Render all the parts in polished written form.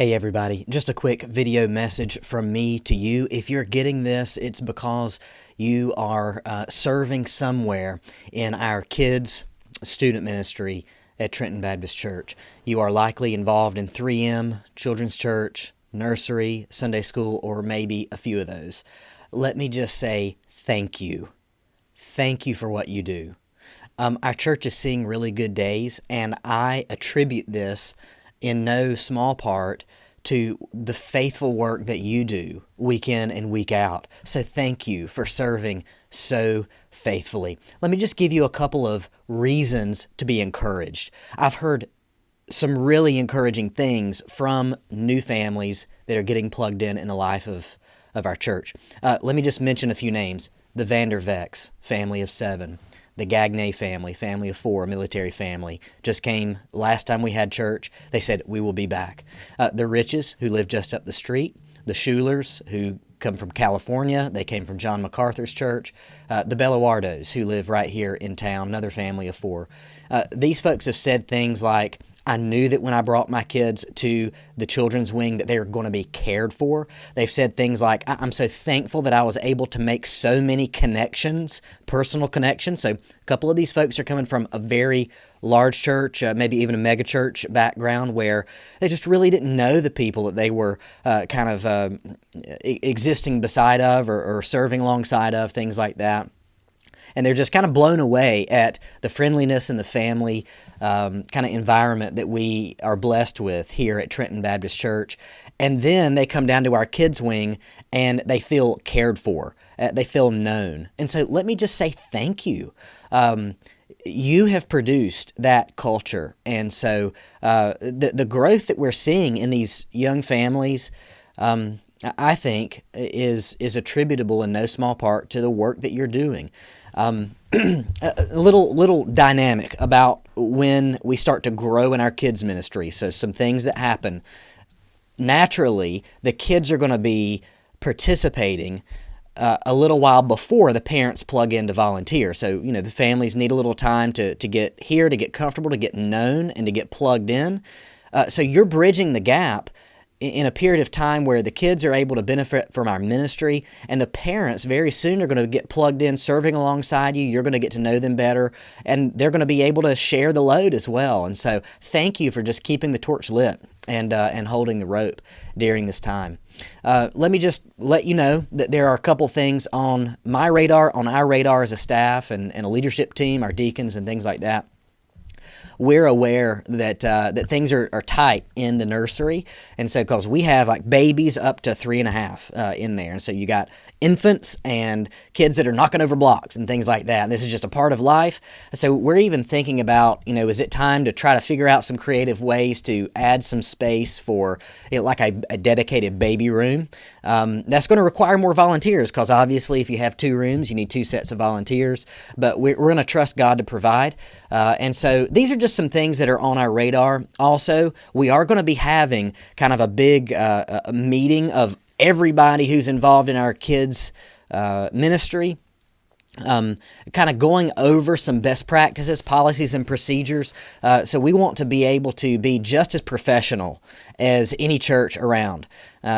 Hey everybody, just a quick video message from me to you. If you're getting this, it's because you are serving somewhere in our kids' student ministry at Trenton Baptist Church. You are likely involved in 3M, Children's Church, nursery, Sunday school, or maybe a few of those. Let me just say thank you. Thank you for what you do. Our church is seeing really good days, and I attribute this in no small part to the faithful work that you do week in and week out. So thank you for serving so faithfully. Let me just give you a couple of reasons to be encouraged. I've heard some really encouraging things from new families that are getting plugged in the life of our church. Let me just mention a few names. The Vandervecks, family of 7. The Gagne family, family of 4, military family, just came last time we had church. They said, we will be back. The Riches, who live just up the street. The Schulers, who come from California. They came from John MacArthur's church. The Bellawardos, who live right here in town, another family of 4. These folks have said things like, I knew that when I brought my kids to the children's wing that they were going to be cared for. They've said things like, I'm so thankful that I was able to make so many connections, personal connections. So a couple of these folks are coming from a very large church, maybe even a mega church background where they just really didn't know the people that they were existing beside of or serving alongside of, things like that. And they're just kind of blown away at the friendliness and the family kind of environment that we are blessed with here at Trenton Baptist Church. And then they come down to our kids' wing and they feel cared for. They feel known. And so let me just say thank you. You have produced that culture. And so the growth that we're seeing in these young families, I think, is attributable in no small part to the work that you're doing. A little dynamic about when we start to grow in our kids' ministry. So some things that happen. Naturally, the kids are going to be participating a little while before the parents plug in to volunteer. So, the families need a little time to get here, to get comfortable, to get known, and to get plugged in. So you're bridging the gap in a period of time where the kids are able to benefit from our ministry, and the parents very soon are going to get plugged in, serving alongside you. You're going to get to know them better, and they're going to be able to share the load as well. And so thank you for just keeping the torch lit and holding the rope during this time. Let me just let you know that there are a couple things on my radar, on our radar as a staff and a leadership team, our deacons and things like that. We're aware that things are tight in the nursery, and so because we have like babies up to 3.5 in there, and so you got infants and kids that are knocking over blocks and things like that, and this is just a part of life. So we're even thinking about, is it time to try to figure out some creative ways to add some space for like a dedicated baby room. That's going to require more volunteers because obviously if you have 2 rooms, you need 2 sets of volunteers, but we're going to trust God to provide. And so these are just some things that are on our radar. Also, we are going to be having kind of a big meeting of everybody who's involved in our kids' ministry. Kind of going over some best practices, policies, and procedures. So we want to be able to be just as professional as any church around.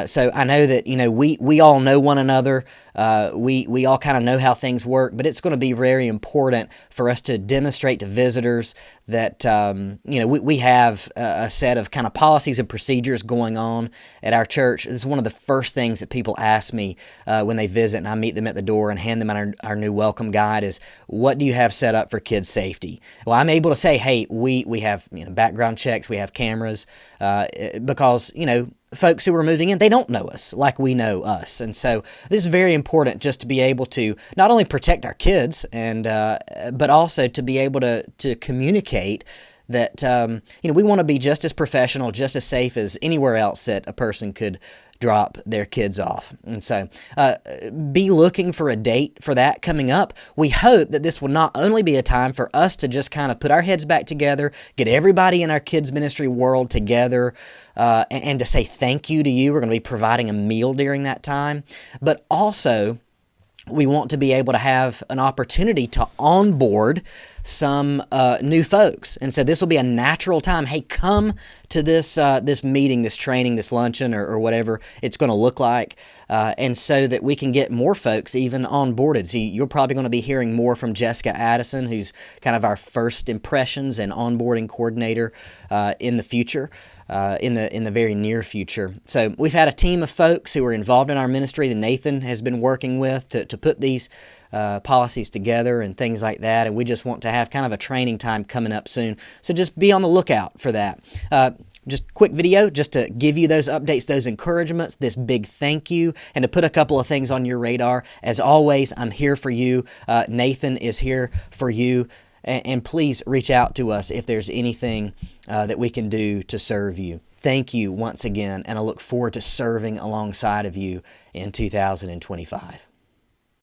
So I know that, we all know one another. We all kind of know how things work, but it's going to be very important for us to demonstrate to visitors that, we have a set of kind of policies and procedures going on at our church. This is one of the first things that people ask me when they visit, and I meet them at the door and hand them our new welcome guide is, what do you have set up for kids' safety? Well, I'm able to say, hey, we have background checks, we have cameras, because, folks who are moving in, they don't know us like we know us. And so this is very important just to be able to not only protect our kids and but also to be able to communicate that we want to be just as professional, just as safe as anywhere else that a person could drop their kids off. And so be looking for a date for that coming up. We hope that this will not only be a time for us to just kind of put our heads back together, get everybody in our kids ministry world together, and to say thank you to you. We're going to be providing a meal during that time, but also we want to be able to have an opportunity to onboard some new folks. And so this will be a natural time. Hey, come to this this meeting, this training, this luncheon, or whatever it's going to look like. And so that we can get more folks even onboarded. So you're probably going to be hearing more from Jessica Addison, who's kind of our first impressions and onboarding coordinator in the future. In the very near future. So we've had a team of folks who are involved in our ministry that Nathan has been working with to put these policies together and things like that, and we just want to have kind of a training time coming up soon. So just be on the lookout for that. Just quick video just to give you those updates, those encouragements, this big thank you, and to put a couple of things on your radar. As always, I'm here for you. Nathan is here for you. And please reach out to us if there's anything that we can do to serve you. Thank you once again, and I look forward to serving alongside of you in 2025.